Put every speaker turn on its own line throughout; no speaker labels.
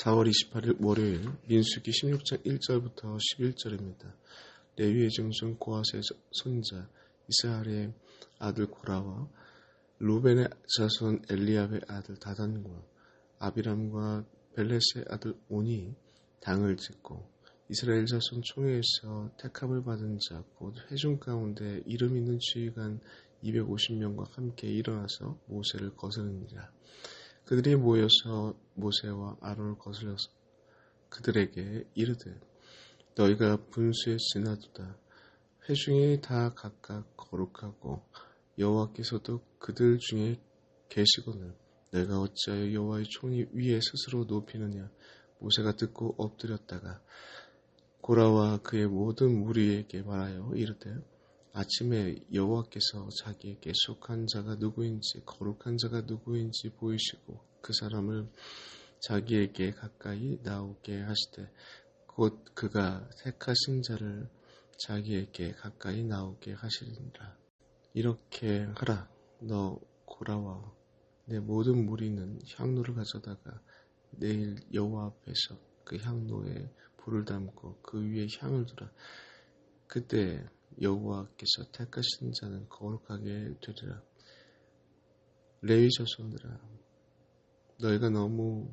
4월 28일 월요일 민수기 16장 1절부터 11절입니다. 레위의 증손 고핫의 손자 이스라엘의 아들 고라와 루벤의 자손 엘리압의 아들 다단과 아비람과 벨렛의 아들 온이 당을 짓고 이스라엘 자손 총회에서 택함을 받은 자 곧 회중 가운데 이름 있는 지휘관 250명과 함께 일어나서 모세를 거스르니라. 그들이 모여서 모세와 아론을 거슬려서 그들에게 이르되 너희가 분수에 지나도다. 회중이 다 각각 거룩하고 여호와께서도 그들 중에 계시거늘 너희가 어찌하여 여호와의 총리 위에 스스로 높이느냐. 모세가 듣고 엎드렸다가 고라와 그의 모든 무리에게 말하여 이르되 아침에 여호와께서 자기에게 속한 자가 누구인지 거룩한 자가 누구인지 보이시고 그 사람을 자기에게 가까이 나오게 하시되 곧 그가 택하신 자를 자기에게 가까이 나오게 하시리니라. 이렇게 하라. 너 고라와 내 모든 무리는 향로를 가져다가 내일 여호와 앞에서 그 향로에 불을 담고 그 위에 향을 두라. 그때 여호와께서 택하신 자는 거룩하게 되리라. 레위 자손들아 너희가 너무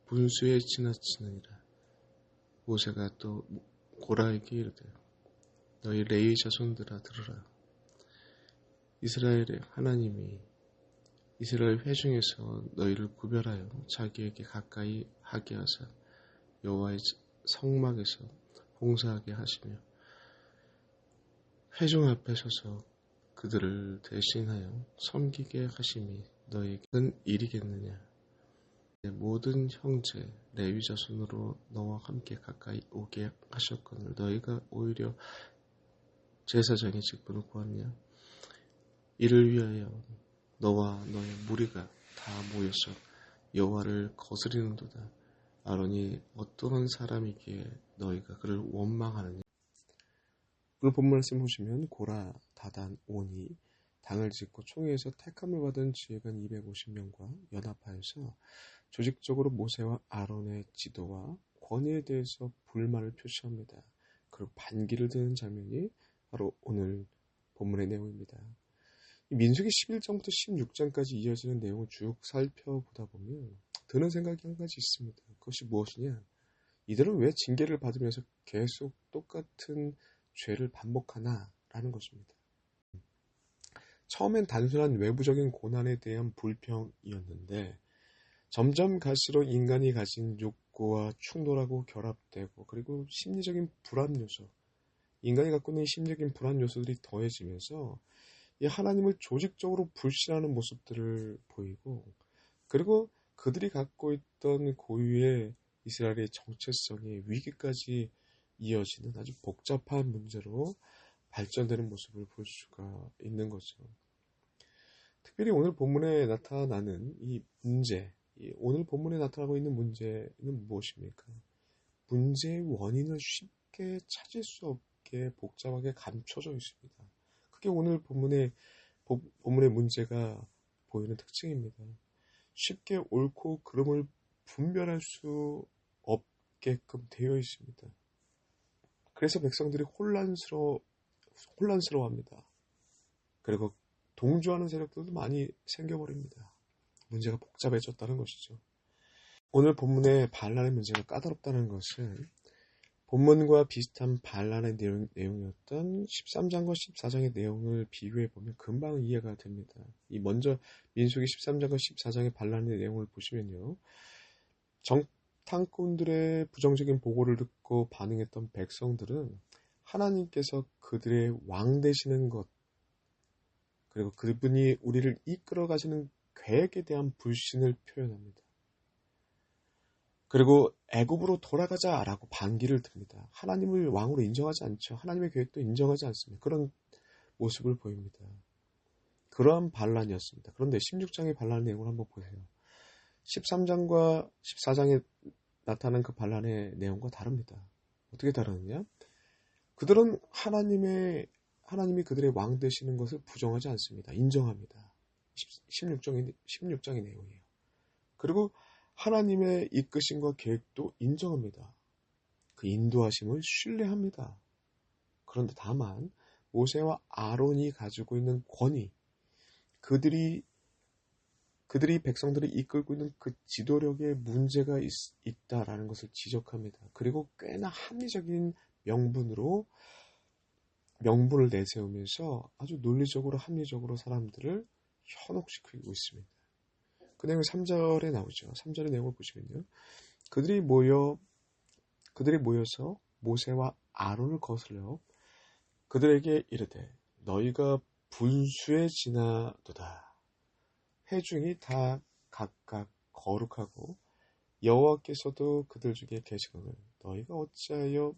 분수에 지나치느니라. 모세가 또 고라에게 이르되 너희 레위 자손들아 들으라. 이스라엘의 하나님이 이스라엘 회중에서 너희를 구별하여 자기에게 가까이 하게 하사 여호와의 성막에서 봉사하게 하시며 회중 앞에 서서 그들을 대신하여 섬기게 하심이 너희에게 큰 일이겠느냐. 내 모든 형제 레위 자손으로 너와 함께 가까이 오게 하셨거늘 너희가 오히려 제사장의 직분을 구하느냐. 이를 위하여 너와 너의 무리가 다 모여서 여호와를 거스리는도다. 아론이 어떠한 사람이기에 너희가 그를 원망하느냐. 오늘 본문 말씀 보시면 고라, 다단, 온이 당을 짓고 총회에서 택함을 받은 지휘관 250명과 연합하여서 조직적으로 모세와 아론의 지도와 권위에 대해서 불만을 표시합니다. 그리고 반기를 드는 장면이 바로 오늘 본문의 내용입니다. 민수기 11장부터 16장까지 이어지는 내용을 쭉 살펴보다 보면 드는 생각이 한 가지 있습니다. 그것이 무엇이냐? 이들은 왜 징계를 받으면서 계속 똑같은 죄를 반복하나라는 것입니다. 처음엔 단순한 외부적인 고난에 대한 불평이었는데 점점 갈수록 인간이 가진 욕구와 충돌하고 결합되고 그리고 심리적인 불안 요소, 인간이 갖고 있는 심리적인 불안 요소들이 더해지면서 이 하나님을 조직적으로 불신하는 모습들을 보이고 그리고 그들이 갖고 있던 고유의 이스라엘의 정체성이 위기까지 이어지는 아주 복잡한 문제로 발전되는 모습을 볼 수가 있는 거죠. 특별히 오늘 본문에 나타나는 이 문제, 오늘 본문에 나타나고 있는 문제는 무엇입니까? 문제의 원인을 쉽게 찾을 수 없게 복잡하게 감춰져 있습니다. 그게 오늘 본문의 문제가 보이는 특징입니다. 쉽게 옳고 그름을 분별할 수 없게끔 되어 있습니다. 그래서 백성들이 혼란스러워합니다. 그리고 동조하는 세력들도 많이 생겨버립니다. 문제가 복잡해졌다는 것이죠. 오늘 본문의 반란의 문제가 까다롭다는 것은 본문과 비슷한 반란의 내용이었던 13장과 14장의 내용을 비교해보면 금방 이해가 됩니다. 먼저 민수기 13장과 14장의 반란의 내용을 보시면요. 정탐꾼들의 부정적인 보고를 듣고 반응했던 백성들은 하나님께서 그들의 왕 되시는 것 그리고 그분이 우리를 이끌어 가시는 계획에 대한 불신을 표현합니다. 그리고 애굽으로 돌아가자라고 반기를 듭니다. 하나님을 왕으로 인정하지 않죠. 하나님의 계획도 인정하지 않습니다. 그런 모습을 보입니다. 그러한 반란이었습니다. 그런데 16장의 반란 내용을 한번 보세요. 13장과 14장에 나타난 그 반란의 내용과 다릅니다. 어떻게 다르느냐? 그들은 하나님이 그들의 왕 되시는 것을 부정하지 않습니다. 인정합니다. 16장의 내용이에요. 그리고 하나님의 이끄심과 계획도 인정합니다. 그 인도하심을 신뢰합니다. 그런데 다만 모세와 아론이 가지고 있는 권위, 그들이 백성들을 이끌고 있는 그 지도력에 문제가 있다라는 것을 지적합니다. 그리고 꽤나 합리적인 명분을 내세우면서 아주 논리적으로 합리적으로 사람들을 현혹시키고 있습니다. 그 내용이 3절에 나오죠. 3절의 내용을 보시면요. 그들이 모여서 모세와 아론을 거슬려 그들에게 이르되 너희가 분수에 지나도다. 회중이 다 각각 거룩하고 여호와께서도 그들 중에 계시거늘 너희가 어찌하여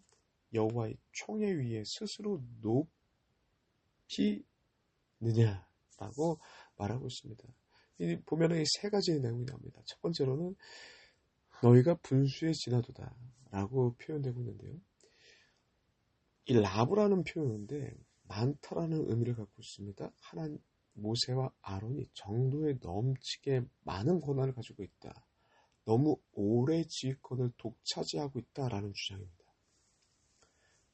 여호와의 총회 위에 스스로 높이느냐라고 말하고 있습니다. 보면은 이 세 가지의 내용이 나옵니다. 첫 번째로는 너희가 분수에 지나도다 라고 표현되고 있는데요. 이 라브라는 표현인데 많다라는 의미를 갖고 있습니다. 모세와 아론이 정도에 넘치게 많은 권한을 가지고 있다. 너무 오래 지휘권을 독차지하고 있다라는 주장입니다.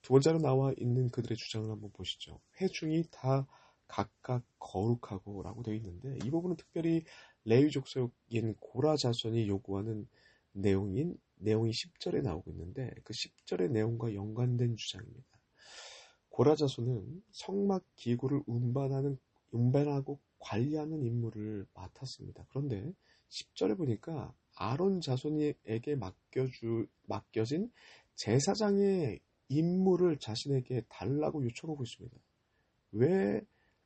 두 번째로 나와 있는 그들의 주장을 한번 보시죠. 회중이 다 각각 거룩하고 라고 되어 있는데 이 부분은 특별히 레위 족속인 고라 자손이 요구하는 내용이 10절에 나오고 있는데 그 10절의 내용과 연관된 주장입니다. 고라 자손은 성막 기구를 운반하고 관리하는 임무를 맡았습니다. 그런데 10절에 보니까 아론 자손에게 맡겨진 제사장의 임무를 자신에게 달라고 요청하고 있습니다. 왜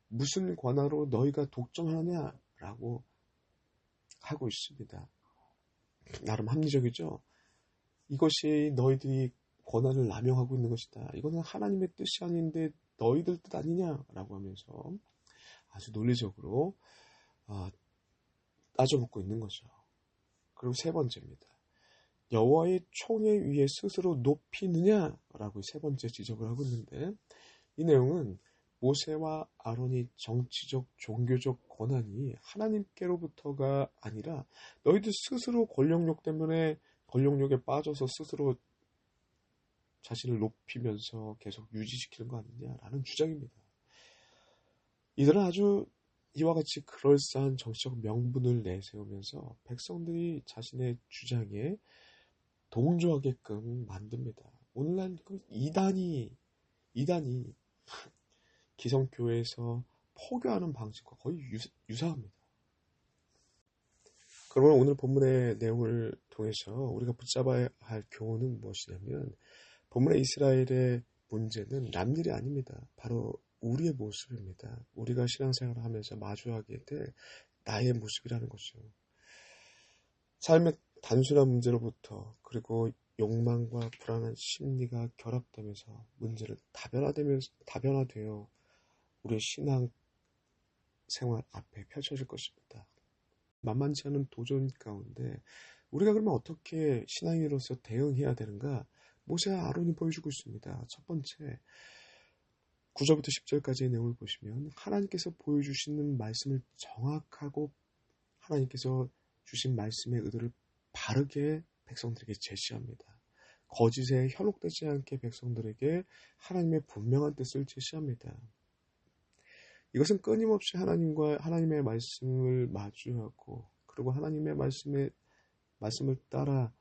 무슨 권한으로 너희가 독점하느냐라고 하고 있습니다. 나름 합리적이죠. 이것이 너희들이 권한을 남용하고 있는 것이다. 이거는 하나님의 뜻이 아닌데 너희들 뜻 아니냐라고 하면서 아주 논리적으로 따져묻고 있는 거죠. 그리고 세 번째입니다. 여호와의 총회 위에 스스로 높이느냐라고 세 번째 지적을 하고 있는데 이 내용은 모세와 아론이 정치적, 종교적 권한이 하나님께로부터가 아니라 너희들 스스로 권력욕 때문에 권력욕에 빠져서 스스로 자신을 높이면서 계속 유지시키는 거 아니냐라는 주장입니다. 이들은 아주 이와 같이 그럴싸한 정치적 명분을 내세우면서 백성들이 자신의 주장에 동조하게끔 만듭니다. 오늘날 그 이단이 기성교회에서 포교하는 방식과 거의 유사합니다. 그러면 오늘 본문의 내용을 통해서 우리가 붙잡아야 할 교훈은 무엇이냐면 본문의 이스라엘의 문제는 남일이 아닙니다. 바로 우리의 모습입니다. 우리가 신앙생활을 하면서 마주하게 될 나의 모습이라는 것이죠. 삶의 단순한 문제로부터 그리고 욕망과 불안한 심리가 결합되면서 문제를 다변화되어 우리의 신앙 생활 앞에 펼쳐질 것입니다. 만만치 않은 도전 가운데 우리가 그러면 어떻게 신앙인으로서 대응해야 되는가? 모세와 아론이 보여주고 있습니다. 첫 번째, 9절부터 10절까지의 내용을 보시면 하나님께서 보여주시는 말씀을 정확하고 하나님께서 주신 말씀의 의도를 바르게 백성들에게 제시합니다. 거짓에 현혹되지 않게 백성들에게 하나님의 분명한 뜻을 제시합니다. 이것은 끊임없이 하나님의 말씀을 마주하고 그리고 하나님의 말씀을 따라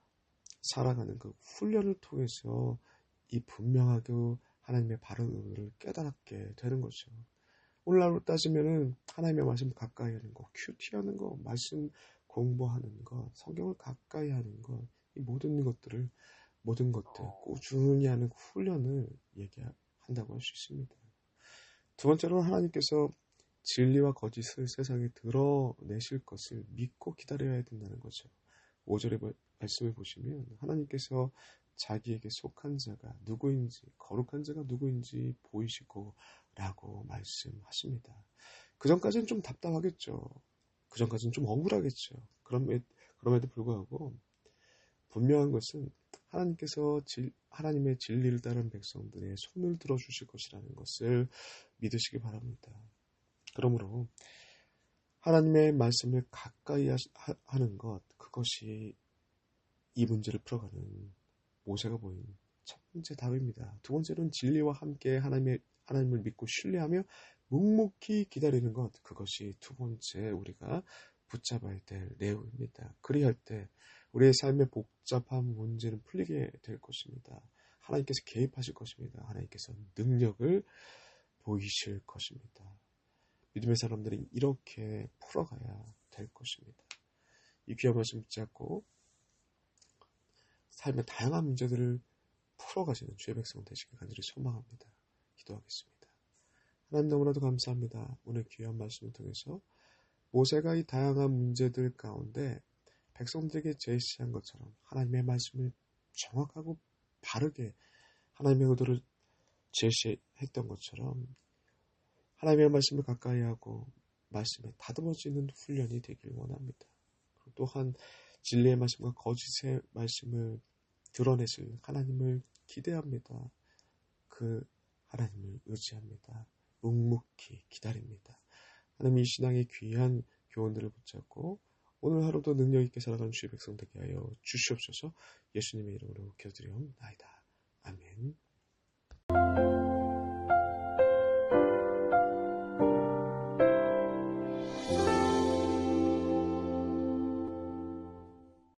살아가는 그 훈련을 통해서 이 분명하고 하나님의 바른 의도를 깨닫게 되는 거죠. 오늘날로 따지면은 하나님의 말씀 가까이 하는 거, 큐티하는 거, 말씀 공부하는 거, 성경을 가까이 하는 거, 이 모든 것들 꾸준히 하는 훈련을 얘기한다고 할 수 있습니다. 두 번째로는 하나님께서 진리와 거짓을 세상에 드러내실 것을 믿고 기다려야 된다는 거죠. 5절의 말씀을 보시면 하나님께서 자기에게 속한 자가 누구인지, 거룩한 자가 누구인지 보이시고 라고 말씀하십니다. 그 전까지는 좀 답답하겠죠. 그 전까지는 좀 억울하겠죠. 그럼에도 불구하고 분명한 것은 하나님께서 하나님의 진리를 따른 백성들의 손을 들어주실 것이라는 것을 믿으시기 바랍니다. 그러므로 하나님의 말씀을 가까이 하는 것, 그것이 이 문제를 풀어가는 모세가 보인 첫 번째 답입니다. 두 번째는 진리와 함께 하나님을 믿고 신뢰하며 묵묵히 기다리는 것. 그것이 두 번째 우리가 붙잡아야 될 내용입니다. 그리할 때 우리의 삶의 복잡한 문제는 풀리게 될 것입니다. 하나님께서 개입하실 것입니다. 하나님께서 능력을 보이실 것입니다. 믿음의 사람들이 이렇게 풀어가야 될 것입니다. 이 귀한 말씀 붙잡고 삶의 다양한 문제들을 풀어가시는 주의 백성 되시길 간절히 소망합니다. 기도하겠습니다. 하나님 너무나도 감사합니다. 오늘 귀한 말씀을 통해서 모세가 이 다양한 문제들 가운데 백성들에게 제시한 것처럼 하나님의 말씀을 정확하고 바르게 하나님의 의도를 제시했던 것처럼 하나님의 말씀을 가까이 하고 말씀에 다듬어지는 훈련이 되길 원합니다. 또한 진리의 말씀과 거짓의 말씀을 드러내실 하나님을 기대합니다. 그 하나님을 의지합니다. 묵묵히 기다립니다. 하나님 이 신앙의 귀한 교훈들을 붙잡고 오늘 하루도 능력 있게 살아가는 주의 백성 되게 하여 주시옵소서. 예수님의 이름으로 기도드리옵나이다.